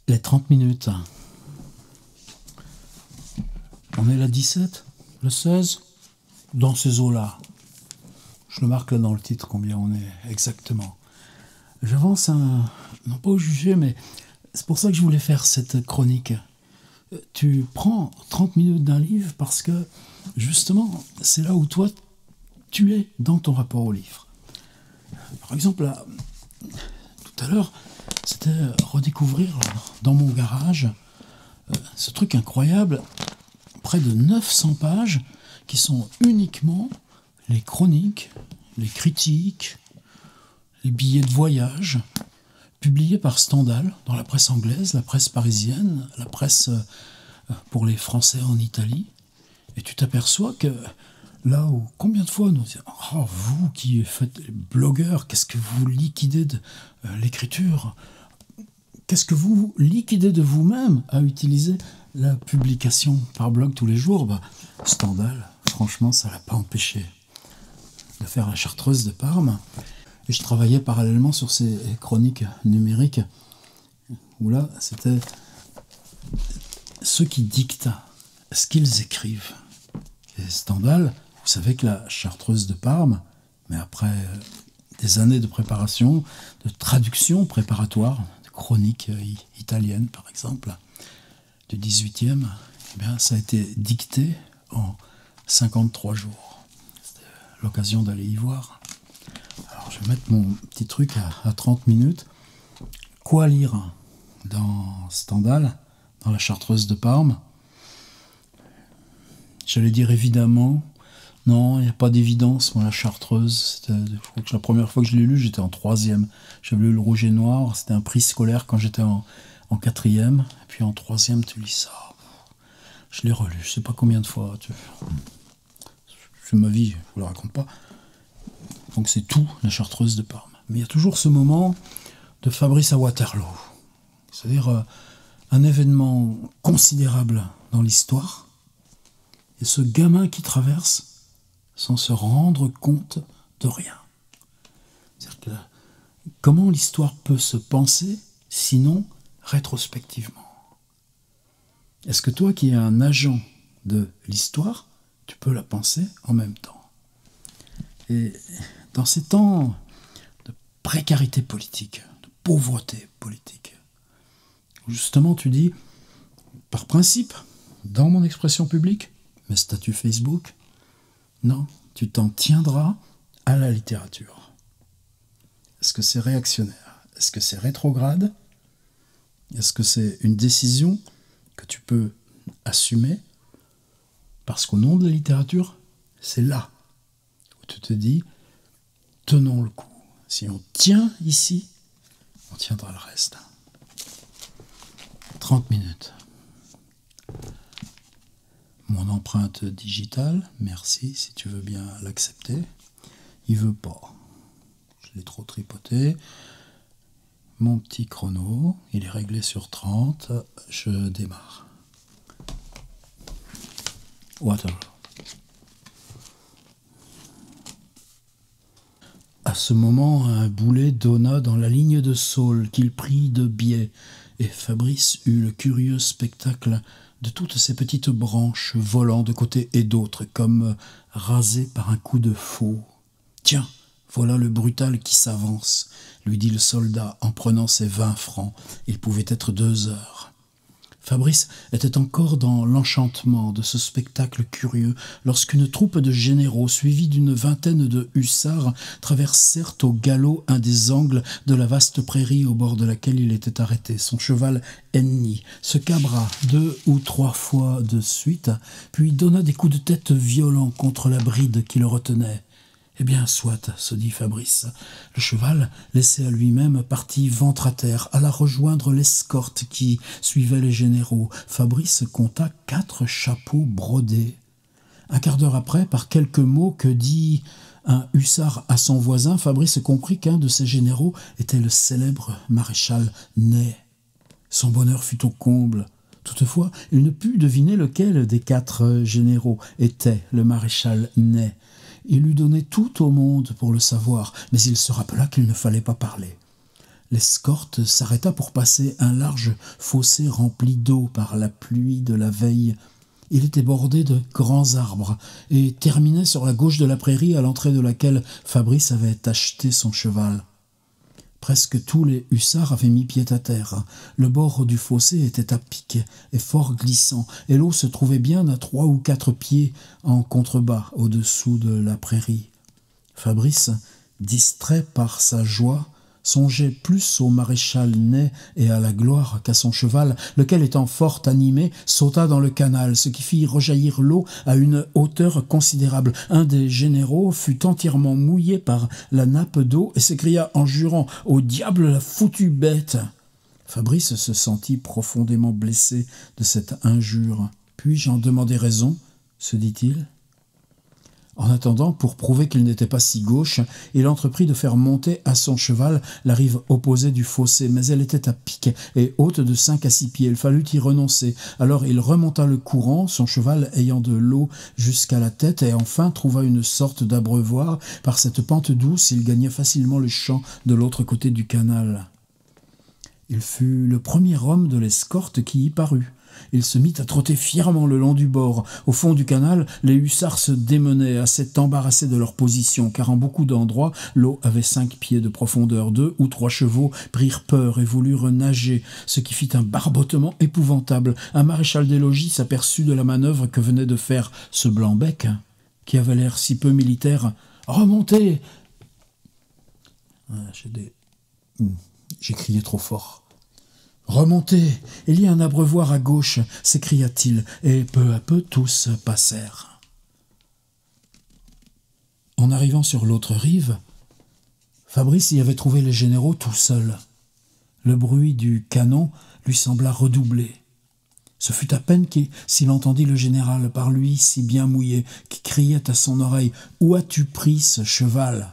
Les 30 minutes. On est le 17, le 16, dans ces eaux-là. Je le marque là dans le titre combien on est exactement. J'avance non pas au jugé, mais c'est pour ça que je voulais faire cette chronique. Tu prends 30 minutes d'un livre parce que, justement, c'est là où toi, tu es dans ton rapport au livre. Par exemple, là, tout à l'heure, c'était redécouvrir dans mon garage ce truc incroyable, près de 900 pages qui sont uniquement les chroniques, les critiques, les billets de voyage, publiés par Stendhal dans la presse anglaise, la presse parisienne, la presse pour les Français en Italie. Et tu t'aperçois que là où, combien de fois nous disons, oh, vous qui faites les blogueurs, qu'est-ce que vous liquidez de l'écriture? Qu'est-ce que vous liquidez de vous-même à utiliser la publication par blog tous les jours? Stendhal, franchement, ça ne l'a pas empêché de faire la Chartreuse de Parme. Et je travaillais parallèlement sur ces chroniques numériques, où là, c'était ceux qui dictent ce qu'ils écrivent. Et Stendhal, vous savez que la Chartreuse de Parme, mais après des années de préparation, de traduction préparatoire, de chroniques italiennes par exemple, du 18e, eh bien, ça a été dicté en 53 jours. C'était l'occasion d'aller y voir. Alors je vais mettre mon petit truc à 30 minutes. Quoi lire dans Stendhal, dans la Chartreuse de Parme? J'allais dire évidemment, non, il n'y a pas d'évidence. Moi, la Chartreuse, je crois que la première fois que je l'ai lu, j'étais en 3e. J'avais lu Le Rouge et Noir, c'était un prix scolaire quand j'étais en 4e. Et puis en 3e, tu lis ça. Je l'ai relu, je ne sais pas combien de fois. C'est ma vie, je ne vous la raconte pas. Donc c'est tout, la Chartreuse de Parme. Mais il y a toujours ce moment de Fabrice à Waterloo. C'est-à-dire un événement considérable dans l'histoire. Et ce gamin qui traverse sans se rendre compte de rien. C'est-à-dire que comment l'histoire peut se penser, sinon rétrospectivement? Est-ce que toi qui es un agent de l'histoire, tu peux la penser en même temps? Et dans ces temps de précarité politique, de pauvreté politique, justement tu dis, par principe, dans mon expression publique, mes statuts Facebook, non, tu t'en tiendras à la littérature. Est-ce que c'est réactionnaire? Est-ce que c'est rétrograde? Est-ce que c'est une décision que tu peux assumer? Parce qu'au nom de la littérature, c'est là où tu te dis, tenons le coup. Si on tient ici, on tiendra le reste. 30 minutes. Mon empreinte digitale, merci, si tu veux bien l'accepter. Il veut pas. Je l'ai trop tripoté. Mon petit chrono, il est réglé sur 30. Je démarre. Waterloo. À ce moment, un boulet donna dans la ligne de Saule qu'il prit de biais, et Fabrice eut le curieux spectacle de toutes ces petites branches volant de côté et d'autre, comme rasées par un coup de faux. « Tiens, voilà le brutal qui s'avance », lui dit le soldat en prenant ses 20 francs. Il pouvait être 2 heures. Fabrice était encore dans l'enchantement de ce spectacle curieux lorsqu'une troupe de généraux, suivie d'une vingtaine de hussards, traversèrent au galop un des angles de la vaste prairie au bord de laquelle il était arrêté. Son cheval hennit se cabra 2 ou 3 fois de suite, puis donna des coups de tête violents contre la bride qui le retenait. Eh bien, soit, se dit Fabrice. Le cheval, laissé à lui-même, partit ventre à terre, alla rejoindre l'escorte qui suivait les généraux. Fabrice compta 4 chapeaux brodés. Un quart d'heure après, par quelques mots que dit un hussard à son voisin, Fabrice comprit qu'un de ces généraux était le célèbre maréchal Ney. Son bonheur fut au comble. Toutefois, il ne put deviner lequel des 4 généraux était le maréchal Ney. Il eût donné tout au monde pour le savoir, mais il se rappela qu'il ne fallait pas parler. L'escorte s'arrêta pour passer un large fossé rempli d'eau par la pluie de la veille. Il était bordé de grands arbres et terminait sur la gauche de la prairie à l'entrée de laquelle Fabrice avait acheté son cheval. Presque tous les hussards avaient mis pied à terre. Le bord du fossé était à pic et fort glissant, et l'eau se trouvait bien à 3 ou 4 pieds en contrebas au-dessous de la prairie. Fabrice, distrait par sa joie, songeait plus au maréchal Ney et à la gloire qu'à son cheval, lequel, étant fort animé, sauta dans le canal, ce qui fit rejaillir l'eau à une hauteur considérable. Un des généraux fut entièrement mouillé par la nappe d'eau et s'écria en jurant « Au diable la foutue bête !» Fabrice se sentit profondément blessé de cette injure. « Puis-je en demander raison ?» se dit-il. En attendant, pour prouver qu'il n'était pas si gauche, il entreprit de faire monter à son cheval la rive opposée du fossé, mais elle était à pic et haute de 5 à 6 pieds. Il fallut y renoncer. Alors il remonta le courant, son cheval ayant de l'eau jusqu'à la tête, et enfin trouva une sorte d'abreuvoir. Par cette pente douce, il gagna facilement le champ de l'autre côté du canal. Il fut le premier homme de l'escorte qui y parut. Il se mit à trotter fièrement le long du bord. Au fond du canal, les hussards se démenaient, assez embarrassés de leur position, car en beaucoup d'endroits, l'eau avait 5 pieds de profondeur. 2 ou 3 chevaux prirent peur et voulurent nager, ce qui fit un barbotement épouvantable. Un maréchal des logis s'aperçut de la manœuvre que venait de faire ce blanc-bec, qui avait l'air si peu militaire. « Remontez !» J'ai crié trop fort. « Remontez, il y a un abreuvoir à gauche !» s'écria-t-il, et peu à peu tous passèrent. En arrivant sur l'autre rive, Fabrice y avait trouvé les généraux tout seuls. Le bruit du canon lui sembla redoubler. Ce fut à peine s'il entendit le général, par lui si bien mouillé, qui criait à son oreille « Où as-tu pris ce cheval ?»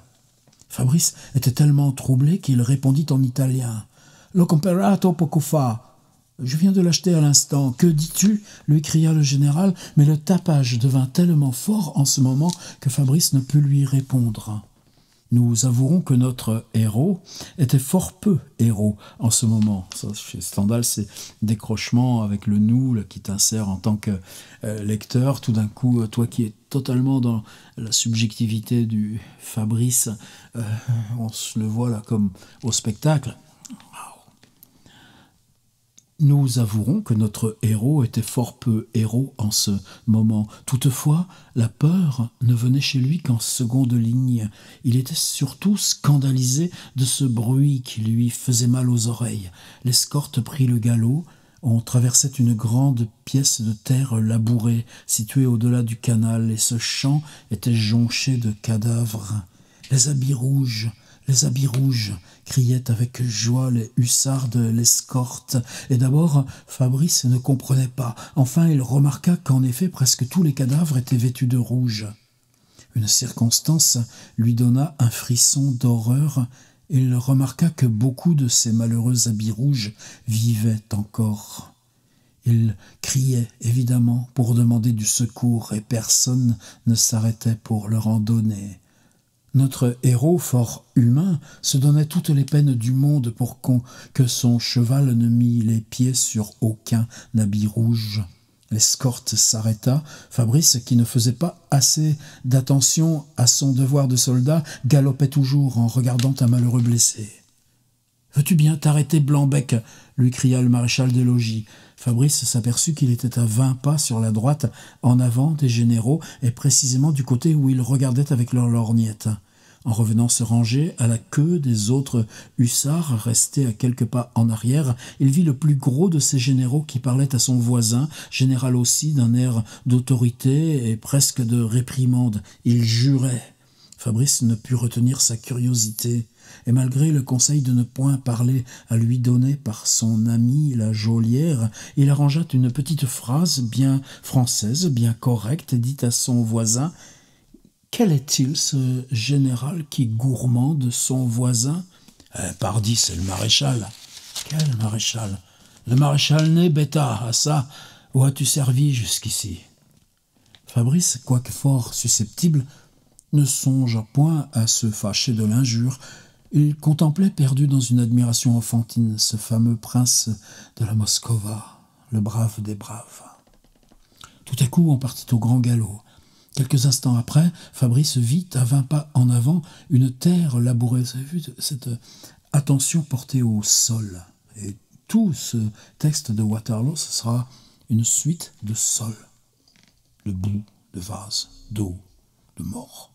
Fabrice était tellement troublé qu'il répondit en italien « L'ho comperato poco fa. Je viens de l'acheter à l'instant. Que dis-tu » lui cria le général, mais le tapage devint tellement fort en ce moment que Fabrice ne put lui répondre. Nous avouerons que notre héros était fort peu héros en ce moment. Ça, chez Stendhal, c'est décrochement avec le nous là, qui t'insère en tant que lecteur. Tout d'un coup, toi qui es totalement dans la subjectivité du Fabrice, on se le voit là comme au spectacle. Nous avouerons que notre héros était fort peu héros en ce moment. Toutefois, la peur ne venait chez lui qu'en seconde ligne. Il était surtout scandalisé de ce bruit qui lui faisait mal aux oreilles. L'escorte prit le galop. On traversait une grande pièce de terre labourée, située au-delà du canal, et ce champ était jonché de cadavres. Les habits rouges, criaient avec joie les hussards de l'escorte. Et d'abord, Fabrice ne comprenait pas. Enfin, il remarqua qu'en effet, presque tous les cadavres étaient vêtus de rouge. Une circonstance lui donna un frisson d'horreur. Il remarqua que beaucoup de ces malheureux habits rouges vivaient encore. Ils criaient, évidemment, pour demander du secours, et personne ne s'arrêtait pour leur en donner. Notre héros, fort humain, se donnait toutes les peines du monde pour que son cheval ne mît les pieds sur aucun habit rouge. L'escorte s'arrêta. Fabrice, qui ne faisait pas assez d'attention à son devoir de soldat, galopait toujours en regardant un malheureux blessé. « Veux-tu bien t'arrêter, Blanc-bec » lui cria le maréchal des logis. Fabrice s'aperçut qu'il était à 20 pas sur la droite, en avant des généraux, et précisément du côté où ils regardaient avec leurs lorgnettes. En revenant se ranger à la queue des autres hussards restés à quelques pas en arrière, il vit le plus gros de ces généraux qui parlait à son voisin, général aussi, d'un air d'autorité et presque de réprimande. Il jurait. Fabrice ne put retenir sa curiosité, et malgré le conseil de ne point parler à lui donné par son ami la geôlière, il arrangea une petite phrase bien française, bien correcte, et dit à son voisin « Quel est-il, ce général qui gourmande son voisin ?»« Pardi, c'est le maréchal. »« Quel maréchal ?»« Le maréchal Ney, bêta, à ça, où as-tu servi jusqu'ici ?» Fabrice, quoique fort susceptible, ne songea point à se fâcher de l'injure, Il contemplait, perdu dans une admiration enfantine, ce fameux prince de la Moscova, le brave des braves. Tout à coup, on partit au grand galop. Quelques instants après, Fabrice vit à 20 pas en avant une terre labourée. Vous avez vu cette attention portée au sol. Et tout ce texte de Waterloo, ce sera une suite de sol, de boue, de vase, d'eau, de mort.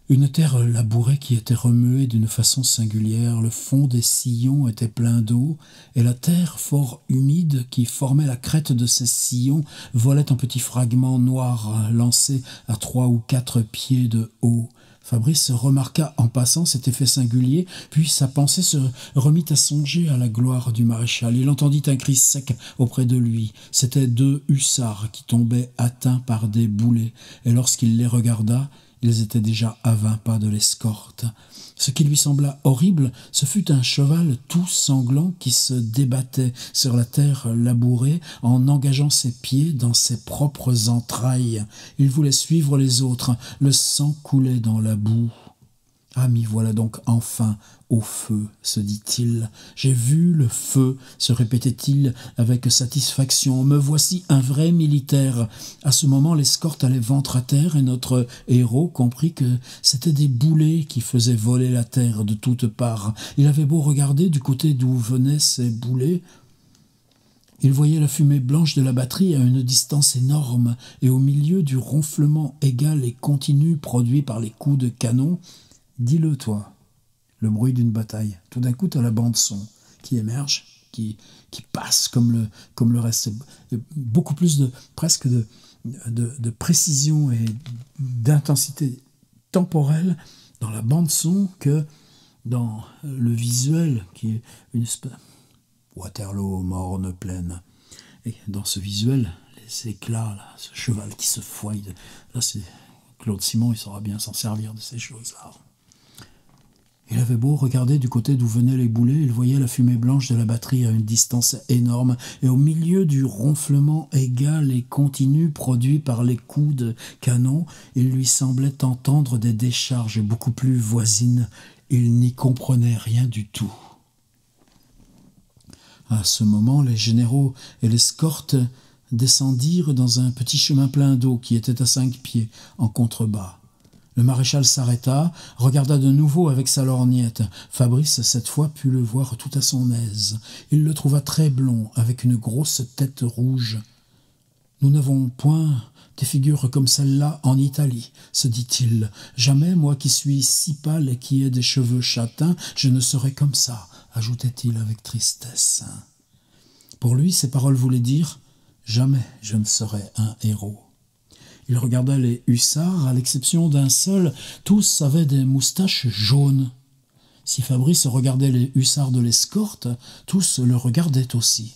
Une terre labourée qui était remuée d'une façon singulière, le fond des sillons était plein d'eau, et la terre fort humide qui formait la crête de ces sillons volait en petits fragments noirs lancés à 3 ou 4 pieds de haut. Fabrice remarqua en passant cet effet singulier, puis sa pensée se remit à songer à la gloire du maréchal. Il entendit un cri sec auprès de lui. C'étaient 2 hussards qui tombaient atteints par des boulets, et lorsqu'il les regarda, ils étaient déjà à 20 pas de l'escorte. Ce qui lui sembla horrible, ce fut un cheval tout sanglant qui se débattait sur la terre labourée en engageant ses pieds dans ses propres entrailles. Il voulait suivre les autres, le sang coulait dans la boue. « Ah, m'y voilà donc enfin au feu, se dit-il. J'ai vu le feu, se répétait-il avec satisfaction. Me voici un vrai militaire. À ce moment, l'escorte allait ventre à terre et notre héros comprit que c'étaient des boulets qui faisaient voler la terre de toutes parts. Il avait beau regarder du côté d'où venaient ces boulets, il voyait la fumée blanche de la batterie à une distance énorme et au milieu du ronflement égal et continu produit par les coups de canon. Dis-le, toi, le bruit d'une bataille. Tout d'un coup, tu as la bande-son qui émerge, qui passe comme le reste. C'est beaucoup plus de précision et d'intensité temporelle dans la bande-son que dans le visuel, qui est une espèce... Waterloo, morne plaine. Et dans ce visuel, les éclats, là, ce cheval qui se fouille, là, c'est Claude Simon, il saura bien s'en servir de ces choses-là. Il avait beau regarder du côté d'où venaient les boulets, il voyait la fumée blanche de la batterie à une distance énorme, et au milieu du ronflement égal et continu produit par les coups de canon, il lui semblait entendre des décharges beaucoup plus voisines. Il n'y comprenait rien du tout. À ce moment, les généraux et l'escorte descendirent dans un petit chemin plein d'eau qui était à 5 pieds, en contrebas. Le maréchal s'arrêta, regarda de nouveau avec sa lorgnette. Fabrice, cette fois, put le voir tout à son aise. Il le trouva très blond, avec une grosse tête rouge. « Nous n'avons point des figures comme celle-là en Italie, se dit-il. Jamais, moi qui suis si pâle et qui ai des cheveux châtains, je ne serai comme ça, ajoutait-il avec tristesse. Pour lui, ces paroles voulaient dire « Jamais je ne serai un héros ». Il regarda les hussards, à l'exception d'un seul, tous avaient des moustaches jaunes. Si Fabrice regardait les hussards de l'escorte, tous le regardaient aussi.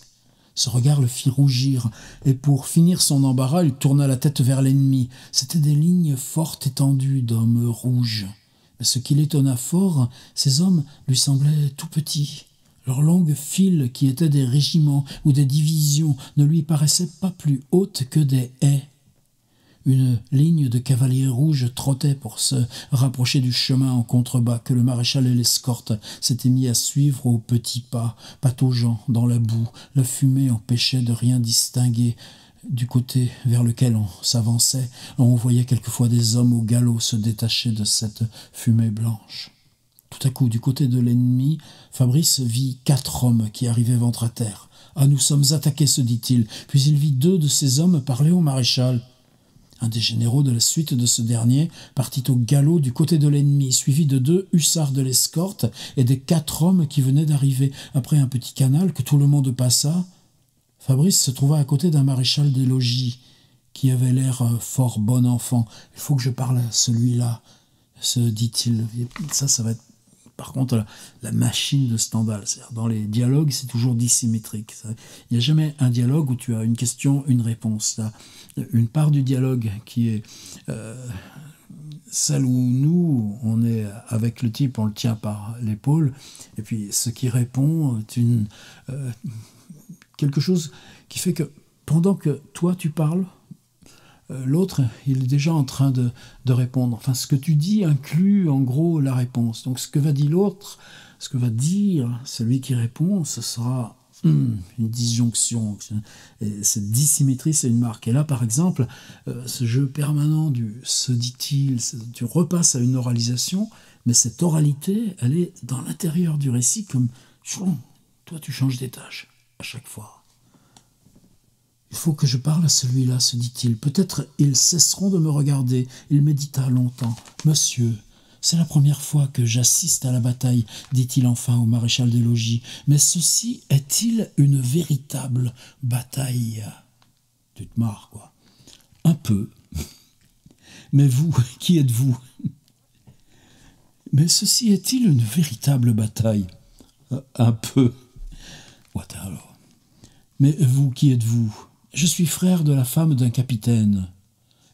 Ce regard le fit rougir, et pour finir son embarras, il tourna la tête vers l'ennemi. C'étaient des lignes fortes étendues d'hommes rouges. Mais ce qui l'étonna fort, ces hommes lui semblaient tout petits. Leurs longues files, qui étaient des régiments ou des divisions, ne lui paraissaient pas plus hautes que des haies. Une ligne de cavaliers rouges trottait pour se rapprocher du chemin en contrebas que le maréchal et l'escorte s'étaient mis à suivre au petit pas, pataugeant dans la boue. La fumée empêchait de rien distinguer. Du côté vers lequel on s'avançait, on voyait quelquefois des hommes au galop se détacher de cette fumée blanche. Tout à coup, du côté de l'ennemi, Fabrice vit 4 hommes qui arrivaient ventre à terre. « Ah, nous sommes attaqués, se dit-il. » Puis il vit 2 de ces hommes parler au maréchal. Un des généraux de la suite de ce dernier partit au galop du côté de l'ennemi, suivi de 2 hussards de l'escorte et des 4 hommes qui venaient d'arriver. Après un petit canal que tout le monde passa, Fabrice se trouva à côté d'un maréchal des logis qui avait l'air fort bon enfant. « Il faut que je parle à celui-là, se dit-il. » Ça va être par contre la machine de Stendhal. Dans les dialogues, c'est toujours dissymétrique. Il n'y a jamais un dialogue où tu as une question, une réponse. Tu as une part du dialogue qui est celle où nous, on est avec le type, on le tient par l'épaule, et puis ce qui répond est quelque chose qui fait que pendant que toi tu parles, l'autre, il est déjà en train de répondre. Enfin, ce que tu dis inclut en gros la réponse. Donc ce que va dire l'autre, ce que va dire celui qui répond, ce sera une disjonction. Et cette dissymétrie, c'est une marque. Et là, par exemple, ce jeu permanent du se dit-il, tu repasses à une oralisation, mais cette oralité, elle est dans l'intérieur du récit comme toi, tu changes d'étage à chaque fois. Il faut que je parle à celui-là, se dit-il. Peut-être ils cesseront de me regarder. Il médita longtemps. Monsieur, c'est la première fois que j'assiste à la bataille, dit-il enfin au maréchal des logis. Mais ceci est-il une véritable bataille? Tu te marres, quoi. Un peu. Mais vous, qui êtes-vous? Mais ceci est-il une véritable bataille? Un peu. What alors? Mais vous, qui êtes-vous? Je suis frère de la femme d'un capitaine.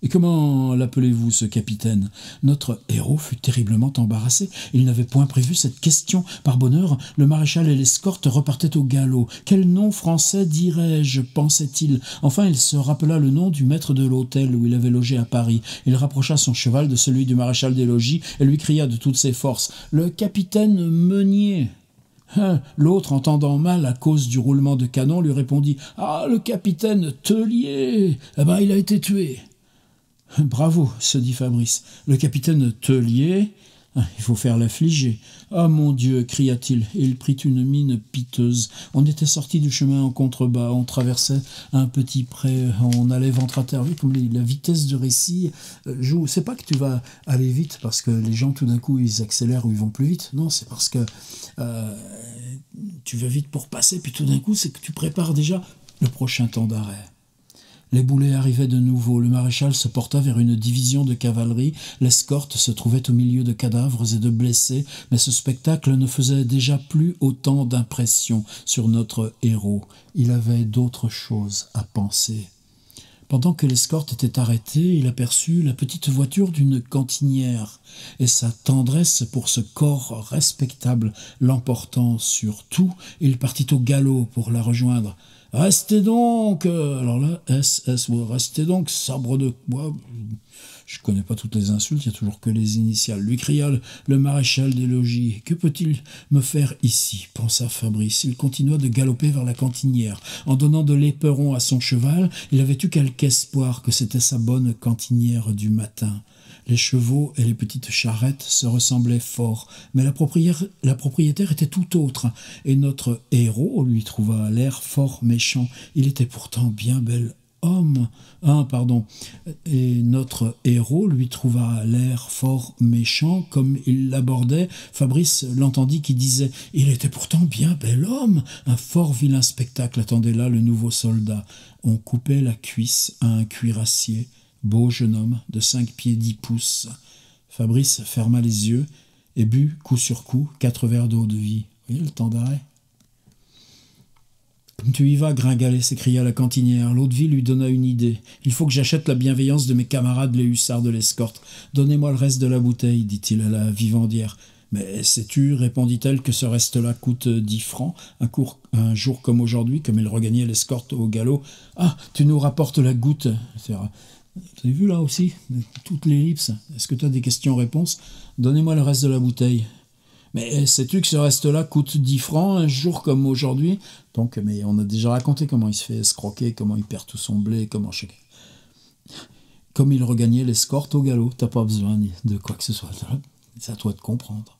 Et comment l'appelez-vous, ce capitaine? Notre héros fut terriblement embarrassé. Il n'avait point prévu cette question. Par bonheur, le maréchal et l'escorte repartaient au galop. Quel nom français dirais-je, pensait-il. Enfin, il se rappela le nom du maître de l'hôtel où il avait logé à Paris. Il rapprocha son cheval de celui du maréchal des logis et lui cria de toutes ses forces « Le capitaine Meunier !» L'autre, entendant mal à cause du roulement de canon, lui répondit « Ah, le capitaine Tellier! Eh ben, il a été tué !» Bravo, se dit Fabrice. Le capitaine Tellier, il faut faire l'affligé. Ah mon Dieu, cria-t-il, et il prit une mine piteuse. On était sorti du chemin en contrebas, on traversait un petit pré, on allait ventre à terre. Comme la vitesse de récit joue. C'est pas que tu vas aller vite parce que les gens tout d'un coup ils accélèrent ou ils vont plus vite. Non, c'est parce que tu vas vite pour passer, puis tout d'un coup c'est que tu prépares déjà le prochain temps d'arrêt. Les boulets arrivaient de nouveau, le maréchal se porta vers une division de cavalerie, l'escorte se trouvait au milieu de cadavres et de blessés, mais ce spectacle ne faisait déjà plus autant d'impression sur notre héros. Il avait d'autres choses à penser. Pendant que l'escorte était arrêtée, il aperçut la petite voiture d'une cantinière, et sa tendresse pour ce corps respectable l'emportant sur tout, il partit au galop pour la rejoindre. « Restez donc !» Alors là, restez donc, sabre de bois. Je connais pas toutes les insultes, il n'y a toujours que les initiales. Lui cria le maréchal des logis. « Que peut-il me faire ici ?» pensa Fabrice. Il continua de galoper vers la cantinière. En donnant de l'éperon à son cheval, il avait eu quelque espoir que c'était sa bonne cantinière du matin. Les chevaux et les petites charrettes se ressemblaient fort, mais la propriétaire était tout autre, et notre héros lui trouva l'air fort méchant. Il était pourtant bien bel homme. Et notre héros lui trouva l'air fort méchant, comme il l'abordait. Fabrice l'entendit qui disait « Il était pourtant bien bel homme !» Un fort vilain spectacle attendait là le nouveau soldat. On coupait la cuisse à un cuirassier. Beau jeune homme, de 5 pieds 10 pouces. Fabrice ferma les yeux et but, coup sur coup, 4 verres d'eau de vie. Vous voyez le temps d'arrêt? « Comme tu y vas, Gringalet !» s'écria la cantinière. L'eau-de-vie lui donna une idée. « Il faut que j'achète la bienveillance de mes camarades les hussards de l'escorte. Donnez-moi le reste de la bouteille, dit-il à la vivandière. Mais sais-tu, répondit-elle, que ce reste-là coûte 10 francs, un jour comme aujourd'hui, comme il regagnait l'escorte au galop. Ah, tu nous rapportes la goutte, etc. Vous avez vu là aussi, toute l'ellipse. Est-ce que tu as des questions-réponses? Donnez-moi le reste de la bouteille. Mais sais-tu que ce reste-là coûte 10 francs un jour comme aujourd'hui? Donc, mais on a déjà raconté comment il se fait escroquer, comment il perd tout son blé, comme il regagnait l'escorte au galop. T'as pas besoin de quoi que ce soit. C'est à toi de comprendre.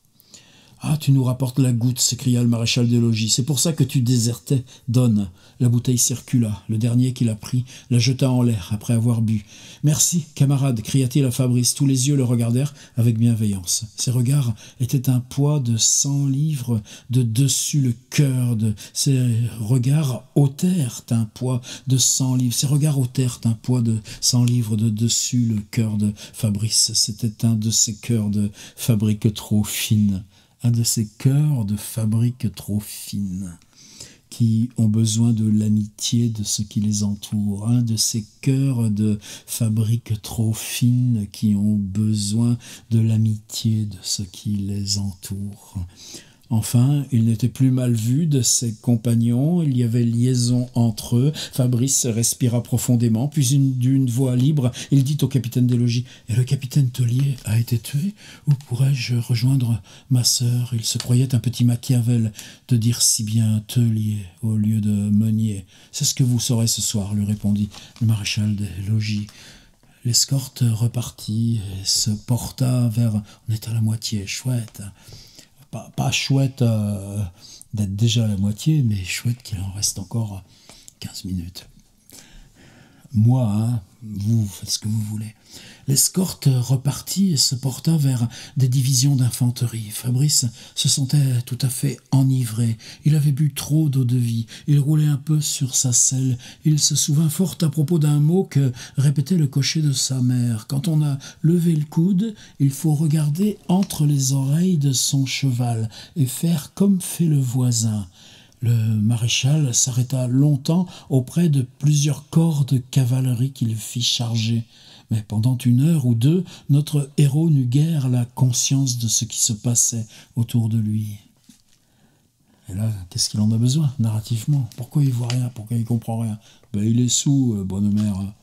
Ah, tu nous rapportes la goutte, s'écria le maréchal des logis. C'est pour ça que tu désertais. Donne. La bouteille circula. Le dernier qui la prit la jeta en l'air après avoir bu. Merci, camarade, cria-t-il à Fabrice. Tous les yeux le regardèrent avec bienveillance. Ses regards étaient un poids de 100 livres de dessus le cœur. Ses regards ôtèrent un poids de 100 livres. Ses regards ôtèrent un poids de 100 livres de dessus le cœur de Fabrice. C'était un de ces cœurs de fabrique trop fine. Un de ces cœurs de fabrique trop fine qui ont besoin de l'amitié de ceux qui les entourent. Un de ces cœurs de fabrique trop fine qui ont besoin de l'amitié de ceux qui les entourent. Enfin, il n'était plus mal vu de ses compagnons, il y avait liaison entre eux. Fabrice respira profondément, puis d'une voix libre, il dit au capitaine des logis: « Et le capitaine Tellier a été tué? Où pourrais-je rejoindre ma sœur ?» Il se croyait un petit Machiavel de dire si bien Tellier au lieu de Meunier. « C'est ce que vous saurez ce soir, » lui répondit le maréchal des logis. L'escorte repartit et se porta vers... On est à la moitié, chouette. Pas chouette d'être déjà à la moitié, mais chouette qu'il en reste encore 15 minutes. Moi, hein, vous faites ce que vous voulez. L'escorte repartit et se porta vers des divisions d'infanterie. Fabrice se sentait tout à fait enivré. Il avait bu trop d'eau-de-vie. Il roulait un peu sur sa selle. Il se souvint fort à propos d'un mot que répétait le cocher de sa mère. Quand on a levé le coude, il faut regarder entre les oreilles de son cheval et faire comme fait le voisin. Le maréchal s'arrêta longtemps auprès de plusieurs corps de cavalerie qu'il fit charger. Mais pendant 1 heure ou 2, notre héros n'eut guère la conscience de ce qui se passait autour de lui. Et là, qu'est-ce qu'il en a besoin, narrativement? Pourquoi il voit rien? Pourquoi il comprend rien? Il est saoul, bonne mère.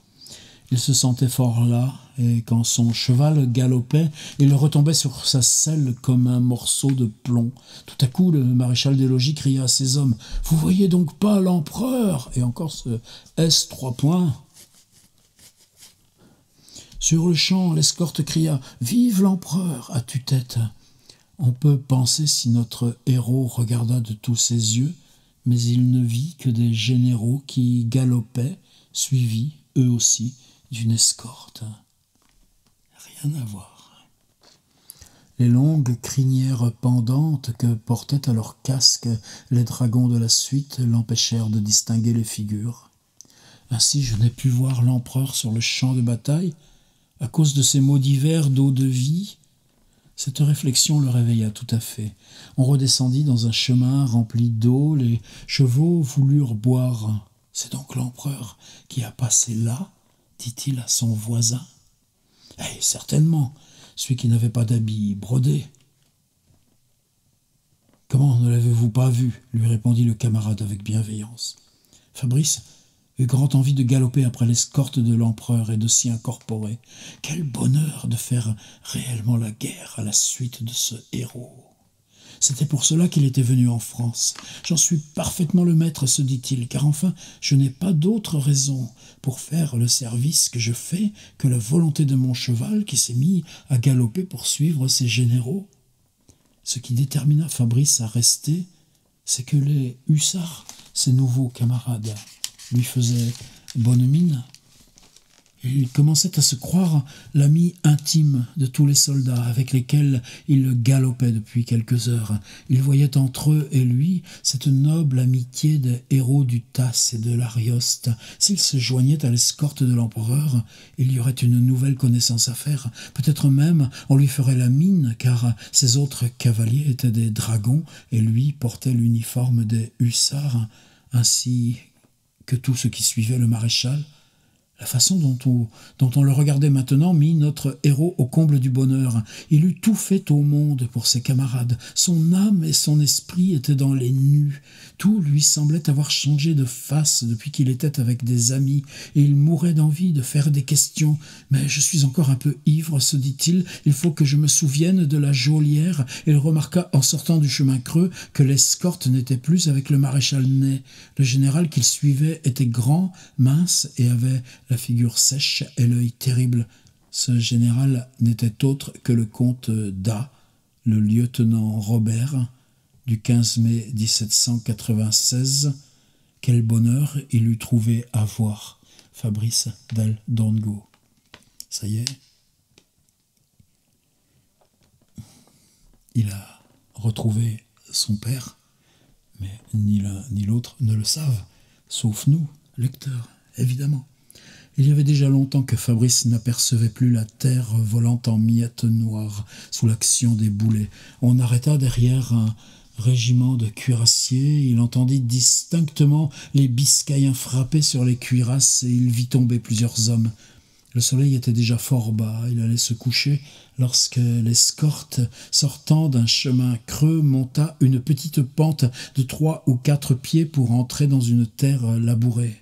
Il se sentait fort las, et quand son cheval galopait, il retombait sur sa selle comme un morceau de plomb. Tout à coup, le maréchal des logis cria à ses hommes: « Vous voyez donc pas l'empereur ?» Et encore ce S3 points. Sur le champ, l'escorte cria: « Vive l'empereur !» à tue-tête. On peut penser si notre héros regarda de tous ses yeux, mais il ne vit que des généraux qui galopaient, suivis, eux aussi, d'une escorte. Rien à voir. Les longues crinières pendantes que portaient à leur casque les dragons de la suite l'empêchèrent de distinguer les figures. Ainsi je n'ai pu voir l'empereur sur le champ de bataille, à cause de ces maudits vers d'eau-de-vie. Cette réflexion le réveilla tout à fait. On redescendit dans un chemin rempli d'eau, les chevaux voulurent boire. « C'est donc l'empereur qui a passé là ?» dit-il à son voisin. « Eh, certainement, celui qui n'avait pas d'habit brodé. »« Comment ne l'avez-vous pas vu ?» lui répondit le camarade avec bienveillance. Fabrice eut grand envie de galoper après l'escorte de l'empereur et de s'y incorporer. Quel bonheur de faire réellement la guerre à la suite de ce héros. C'était pour cela qu'il était venu en France. J'en suis parfaitement le maître, se dit-il, car enfin, je n'ai pas d'autre raison pour faire le service que je fais que la volonté de mon cheval qui s'est mis à galoper pour suivre ses généraux. Ce qui détermina Fabrice à rester, c'est que les hussards, ses nouveaux camarades, lui faisaient bonne mine. Il commençait à se croire l'ami intime de tous les soldats avec lesquels il galopait depuis quelques heures. Il voyait entre eux et lui cette noble amitié des héros du Tasse et de l'Arioste. S'il se joignait à l'escorte de l'empereur, il y aurait une nouvelle connaissance à faire. Peut-être même on lui ferait la mine, car ses autres cavaliers étaient des dragons et lui portait l'uniforme des hussards, ainsi que tout ce qui suivait le maréchal. La façon dont on le regardait maintenant mit notre héros au comble du bonheur. Il eût tout fait au monde pour ses camarades. Son âme et son esprit étaient dans les nues. Tout lui semblait avoir changé de face depuis qu'il était avec des amis, et il mourait d'envie de faire des questions. « Mais je suis encore un peu ivre, se dit-il, il faut que je me souvienne de la geôlière. » Il remarqua en sortant du chemin creux que l'escorte n'était plus avec le maréchal Ney. Le général qu'il suivait était grand, mince et avait la figure sèche et l'œil terrible. Ce général n'était autre que le comte d'A, le lieutenant Robert, du 15 mai 1796. Quel bonheur il eût trouvé à voir Fabrice del Dongo. Ça y est, il a retrouvé son père, mais ni l'un ni l'autre ne le savent, sauf nous, lecteurs, évidemment. Il y avait déjà longtemps que Fabrice n'apercevait plus la terre volant en miettes noires sous l'action des boulets. On arrêta derrière un régiment de cuirassiers. Il entendit distinctement les Biscayens frapper sur les cuirasses et il vit tomber plusieurs hommes. Le soleil était déjà fort bas, il allait se coucher lorsque l'escorte, sortant d'un chemin creux, monta une petite pente de 3 ou 4 pieds pour entrer dans une terre labourée.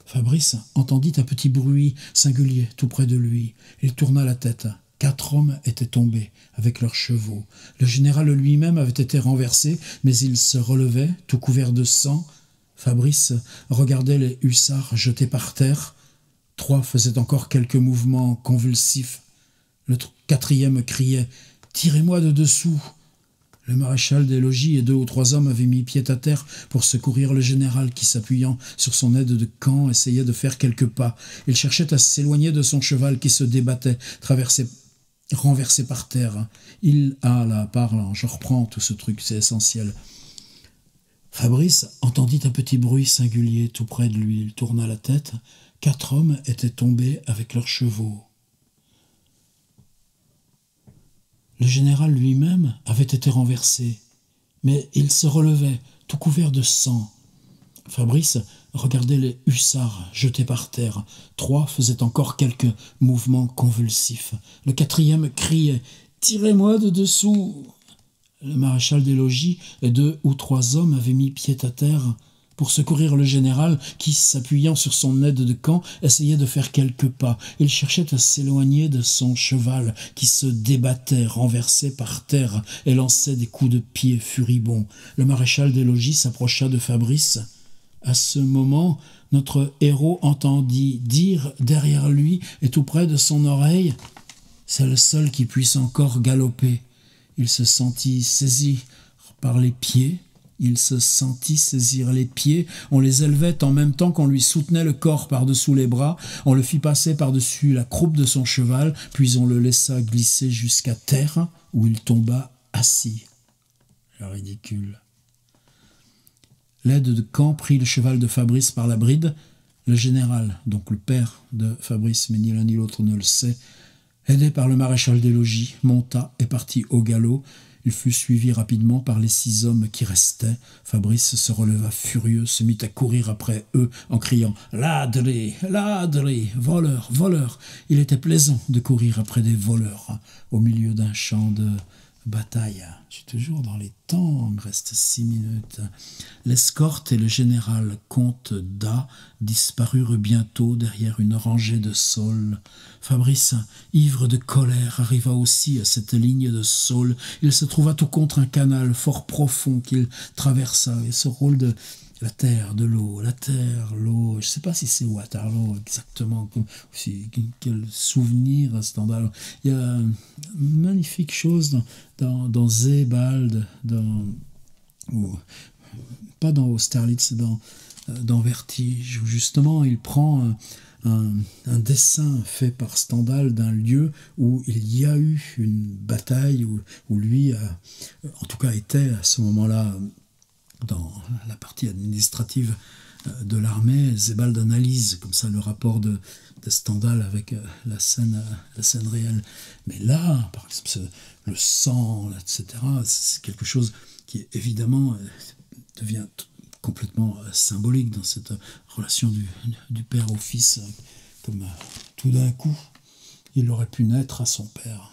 Fabrice entendit un petit bruit singulier tout près de lui. Il tourna la tête. 4 hommes étaient tombés avec leurs chevaux. Le général lui-même avait été renversé, mais il se relevait, tout couvert de sang. Fabrice regardait les hussards jetés par terre. 3 faisaient encore quelques mouvements convulsifs. Le 4e criait « Tirez-moi de dessous !» Le maréchal des logis et 2 ou 3 hommes avaient mis pied à terre pour secourir le général qui, s'appuyant sur son aide de camp, essayait de faire quelques pas. Il cherchait à s'éloigner de son cheval qui se débattait, renversé par terre. Parle, je reprends tout ce truc, c'est essentiel. Fabrice entendit un petit bruit singulier tout près de lui. Il tourna la tête. 4 hommes étaient tombés avec leurs chevaux. Le général lui-même avait été renversé, mais il se relevait, tout couvert de sang. Fabrice regardait les hussards jetés par terre. 3 faisaient encore quelques mouvements convulsifs. Le 4e criait « Tirez-moi de dessous !» Le maréchal des logis et 2 ou 3 hommes avaient mis pied à terre pour secourir le général qui, s'appuyant sur son aide de camp, essayait de faire quelques pas. Il cherchait à s'éloigner de son cheval qui se débattait, renversé par terre, et lançait des coups de pied furibonds. Le maréchal des logis s'approcha de Fabrice. À ce moment, notre héros entendit dire derrière lui et tout près de son oreille « C'est le seul qui puisse encore galoper ». Il se sentit saisi par les pieds. Il se sentit saisir les pieds, on les élevait en même temps qu'on lui soutenait le corps par-dessous les bras, on le fit passer par-dessus la croupe de son cheval, puis on le laissa glisser jusqu'à terre, où il tomba assis. Le ridicule. L'aide de camp prit le cheval de Fabrice par la bride. Le général, donc le père de Fabrice, mais ni l'un ni l'autre ne le sait, aidé par le maréchal des logis, monta et partit au galop. Il fut suivi rapidement par les 6 hommes qui restaient. Fabrice se releva furieux, se mit à courir après eux en criant « Ladri, ladri, voleur, voleur !» Il était plaisant de courir après des voleurs au milieu d'un champ de bataille. Je suis toujours dans les temps, il me reste 6 minutes. L'escorte et le général comte d'A disparurent bientôt derrière une rangée de saules. Fabrice, ivre de colère, arriva aussi à cette ligne de saules. Il se trouva tout contre un canal fort profond qu'il traversa, et ce rôle de la terre, de l'eau, la terre, l'eau, je ne sais pas si c'est Waterloo exactement, quel souvenir à cet endroit. Il y a une magnifique chose dans Sebald, pas dans Austerlitz, dans Vertige, où justement il prend un dessin fait par Stendhal d'un lieu où il y a eu une bataille, où lui, en tout cas, était à ce moment-là dans la partie administrative de l'armée. Sebald analyse comme ça le rapport de Stendhal avec la scène réelle. Mais là, par exemple, le sang, etc., c'est quelque chose qui évidemment devient complètement symbolique dans cette relation du père au fils, comme tout d'un coup, il aurait pu naître à son père.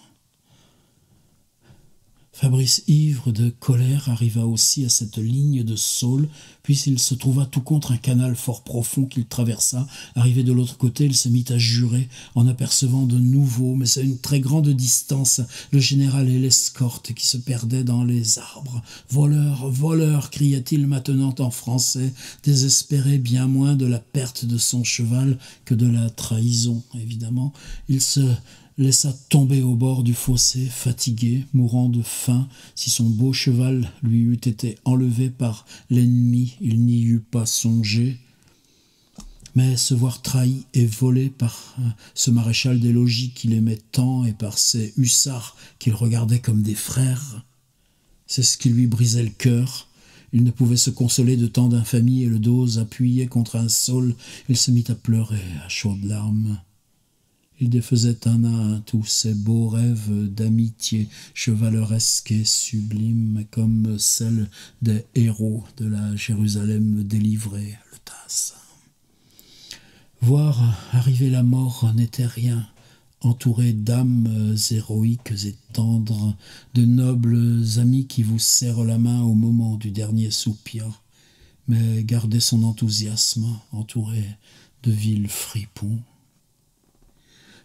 Fabrice, ivre de colère, arriva aussi à cette ligne de saules, puis il se trouva tout contre un canal fort profond qu'il traversa. Arrivé de l'autre côté, il se mit à jurer, en apercevant de nouveau, mais à une très grande distance, le général et l'escorte qui se perdaient dans les arbres. « Voleur, voleur !» cria-t-il maintenant en français, désespéré bien moins de la perte de son cheval que de la trahison, évidemment. Il se laissa tomber au bord du fossé, fatigué, mourant de faim. Si son beau cheval lui eût été enlevé par l'ennemi, il n'y eût pas songé. Mais se voir trahi et volé par ce maréchal des logis qu'il aimait tant et par ces hussards qu'il regardait comme des frères, c'est ce qui lui brisait le cœur. Il ne pouvait se consoler de tant d'infamie et le dos appuyé contre un saule, il se mit à pleurer à chaudes larmes. Il défaisait un à un tous ces beaux rêves d'amitié chevaleresque et sublime comme celle des héros de la Jérusalem délivrée, le Tasse. Voir arriver la mort n'était rien, entouré d'âmes héroïques et tendres, de nobles amis qui vous serrent la main au moment du dernier soupir, mais garder son enthousiasme, entouré de vils fripons.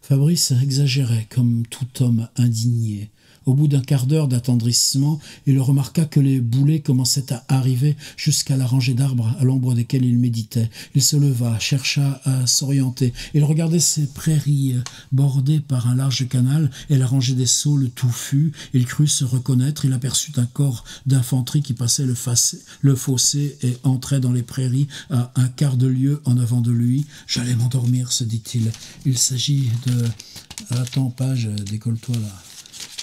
Fabrice exagérait comme tout homme indigné. Au bout d'un quart d'heure d'attendrissement, il remarqua que les boulets commençaient à arriver jusqu'à la rangée d'arbres à l'ombre desquels il méditait. Il se leva, chercha à s'orienter. Il regardait ces prairies bordées par un large canal et la rangée des saules touffus. Il crut se reconnaître. Il aperçut un corps d'infanterie qui passait le fossé et entrait dans les prairies à un quart de lieue en avant de lui. « J'allais m'endormir », se dit-il. Il s'agit de... Attends, page, décolle-toi là.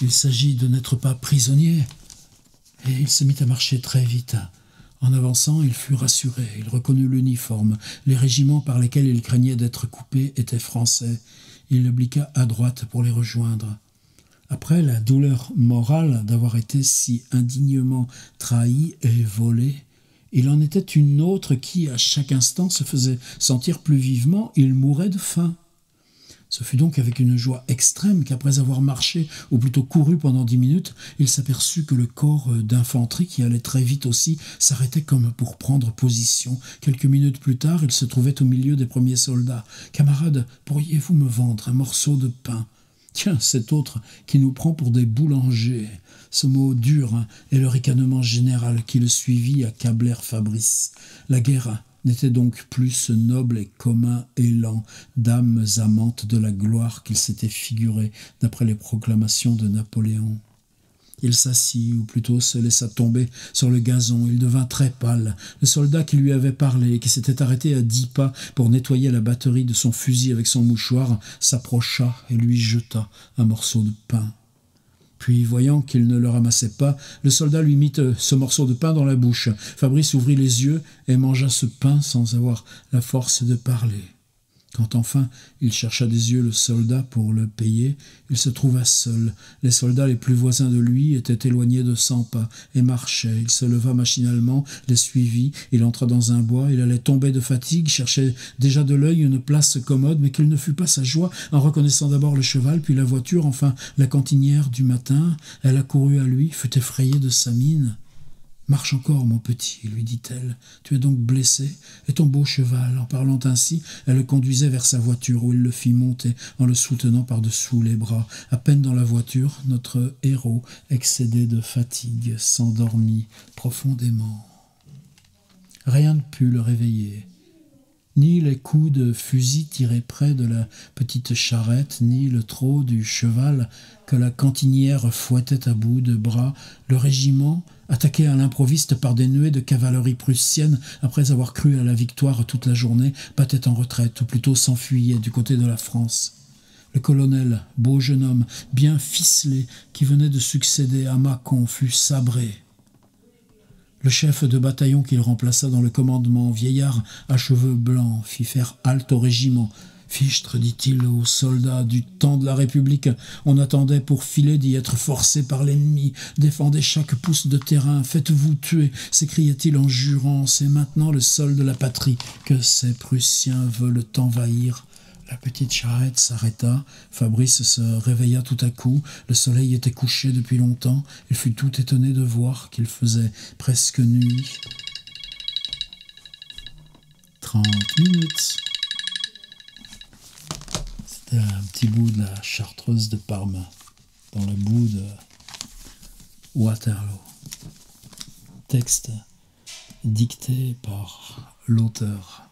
Il s'agit de n'être pas prisonnier. Et il se mit à marcher très vite. En avançant, il fut rassuré. Il reconnut l'uniforme. Les régiments par lesquels il craignait d'être coupé étaient français. Il obliqua à droite pour les rejoindre. Après la douleur morale d'avoir été si indignement trahi et volé, il en était une autre qui, à chaque instant, se faisait sentir plus vivement. Il mourait de faim. Ce fut donc avec une joie extrême qu'après avoir marché, ou plutôt couru pendant 10 minutes, il s'aperçut que le corps d'infanterie, qui allait très vite aussi, s'arrêtait comme pour prendre position. Quelques minutes plus tard, il se trouvait au milieu des premiers soldats. « Camarades, pourriez-vous me vendre un morceau de pain ?» « Tiens, cet autre qui nous prend pour des boulangers. » Ce mot dur et le ricanement général qui le suivit accablèrent Fabrice. La guerre n'était donc plus ce noble et commun élan d'âmes amantes de la gloire qu'il s'était figuré d'après les proclamations de Napoléon. Il s'assit, ou plutôt se laissa tomber sur le gazon. Il devint très pâle. Le soldat qui lui avait parlé et qui s'était arrêté à 10 pas pour nettoyer la batterie de son fusil avec son mouchoir s'approcha et lui jeta un morceau de pain. Puis, voyant qu'il ne le ramassait pas, le soldat lui mit ce morceau de pain dans la bouche. Fabrice ouvrit les yeux et mangea ce pain sans avoir la force de parler. Quand enfin il chercha des yeux le soldat pour le payer, il se trouva seul. Les soldats les plus voisins de lui étaient éloignés de 100 pas et marchaient. Il se leva machinalement, les suivit, il entra dans un bois, il allait tomber de fatigue, cherchait déjà de l'œil une place commode, mais quelle ne fut pas sa joie en reconnaissant d'abord le cheval, puis la voiture, enfin la cantinière du matin. Elle accourut à lui, fut effrayée de sa mine. « Marche encore, mon petit, lui dit-elle. Tu es donc blessé, et ton beau cheval. » En parlant ainsi, elle le conduisait vers sa voiture, où il le fit monter en le soutenant par-dessous les bras. À peine dans la voiture, notre héros, excédé de fatigue, s'endormit profondément. Rien ne put le réveiller. Ni les coups de fusil tirés près de la petite charrette, ni le trot du cheval que la cantinière fouettait à bout de bras. Le régiment, attaqué à l'improviste par des nuées de cavalerie prussienne, après avoir cru à la victoire toute la journée, battait en retraite, ou plutôt s'enfuyait du côté de la France. Le colonel, beau jeune homme, bien ficelé, qui venait de succéder à Mâcon, fut sabré. Le chef de bataillon qu'il remplaça dans le commandement, vieillard à cheveux blancs, fit faire halte au régiment. « Fichtre, dit-il aux soldats du temps de la République, on attendait pour filer d'y être forcé par l'ennemi. Défendez chaque pouce de terrain, faites-vous tuer, s'écria-t-il en jurant. C'est maintenant le sol de la patrie que ces Prussiens veulent envahir. » La petite charrette s'arrêta. Fabrice se réveilla tout à coup. Le soleil était couché depuis longtemps. Il fut tout étonné de voir qu'il faisait presque nuit. 30 minutes. C'était un petit bout de la Chartreuse de Parme, dans la boue de Waterloo. Texte dicté par l'auteur.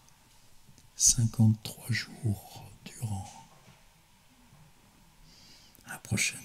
53 jours durant. À la prochaine.